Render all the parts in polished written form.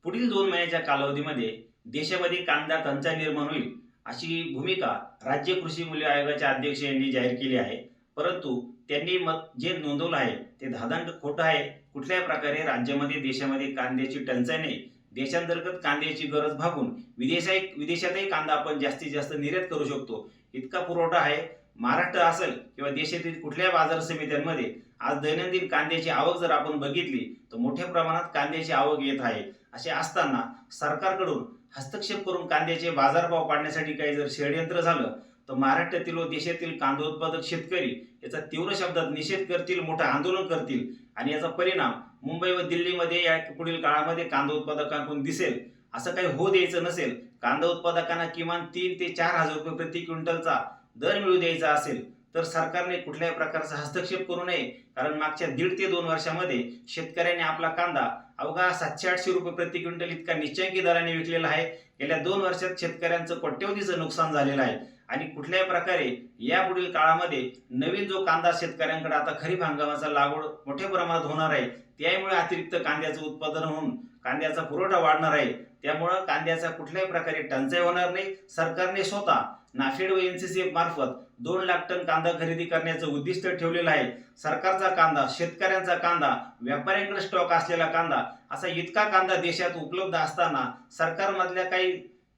पुढील 2 महिन्याच्या कालावधीमध्ये देशामध्ये कांदा टंचाई निर्माण होईल, अशी भूमिका राज्य कृषी मूल्य आयोगाचे अध्यक्ष यांनी जाहीर केली आहे. परंतु त्यांनी मत जे नोंदवलं आहे ते धादांड खोटं आहे. कुठल्याही प्रकारे राज्यामध्ये, देशामध्ये कांद्याची टंचाई नाही. देशांतर्गत कांद्याची गरज भागून विदेशातही कांदा आपण जास्तीत जास्त निर्यात करू शकतो, इतका पुरवठा आहे. महाराष्ट्र असेल किंवा देशातील कुठल्याही बाजार समित्यांमध्ये आज दैनंदिन कांद्याची आवक जर आपण बघितली तर मोठ्या प्रमाणात कांद्याची आवक येत आहे. असे असताना सरकारकडून हस्तक्षेप करून कांद्याचे बाजारभाव पाडण्यासाठी काही जर षडयंत्र झालं तर महाराष्ट्रातील व देशातील कांदा उत्पादक शेतकरी याचा तीव्र शब्दात निषेध करतील, मोठं आंदोलन करतील आणि याचा परिणाम मुंबई व दिल्लीमध्ये या पुढील काळामध्ये कांदा उत्पादकांकडून दिसेल. असं काही होऊ द्यायचं नसेल. कांदा उत्पादकांना किमान 3 ते 4 हजार रुपये प्रति क्विंटलचा दर मिळू द्यायचा असेल तर सरकारने कुठल्याही प्रकारचा हस्तक्षेप करू नये. कारण मागच्या 1.5 ते 2 वर्षामध्ये शेतकऱ्यांनी आपला कांदा अवघा 700-800 रुपये प्रति क्विंटल इतका निश्चयकी दराने विकलेला आहे. गेल्या 2 वर्षात शेतकऱ्यांचं कोट्यवधीचं नुकसान झालेलं आहे आणि कुठल्याही प्रकारे यापुढील काळामध्ये नवीन जो कांदा शेतकऱ्यांकडे आता खरीप हंगामाचा लागवड मोठ्या प्रमाणात होणार आहे, त्यामुळे अतिरिक्त कांद्याचं उत्पादन होऊन कांद्याचा पुरवठा वाढणार आहे. त्यामुळे कांद्याचा कुठल्याही प्रकारे टंचाई होणार नाही. सरकारने स्वतः नाफेड व NCCF मार्फत 2 लाख टन कांदा खरेदी करण्याचं उद्दिष्ट ठेवलेलं आहे. सरकारचा कांदा, शेतकऱ्यांचा कांदा, व्यापाऱ्यांकडे स्टॉक असलेला कांदा, असा इतका कांदा देशात उपलब्ध असताना सरकारमधल्या काही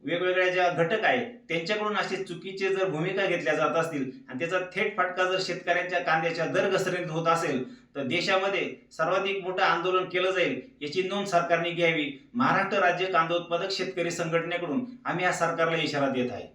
वेगवेगळ्या ज्या घटक आहेत त्यांच्याकडून अशी चुकीचे जर भूमिका घेतल्या जात असतील आणि त्याचा थेट फटका जर शेतकऱ्यांच्या कांद्याच्या दर घसरणीत होत असेल तर देशामध्ये सर्वाधिक मोठं आंदोलन केलं जाईल, याची नोंद सरकारने घ्यावी. महाराष्ट्र राज्य कांदा उत्पादक शेतकरी संघटनेकडून आम्ही या सरकारला इशारा देत आहे.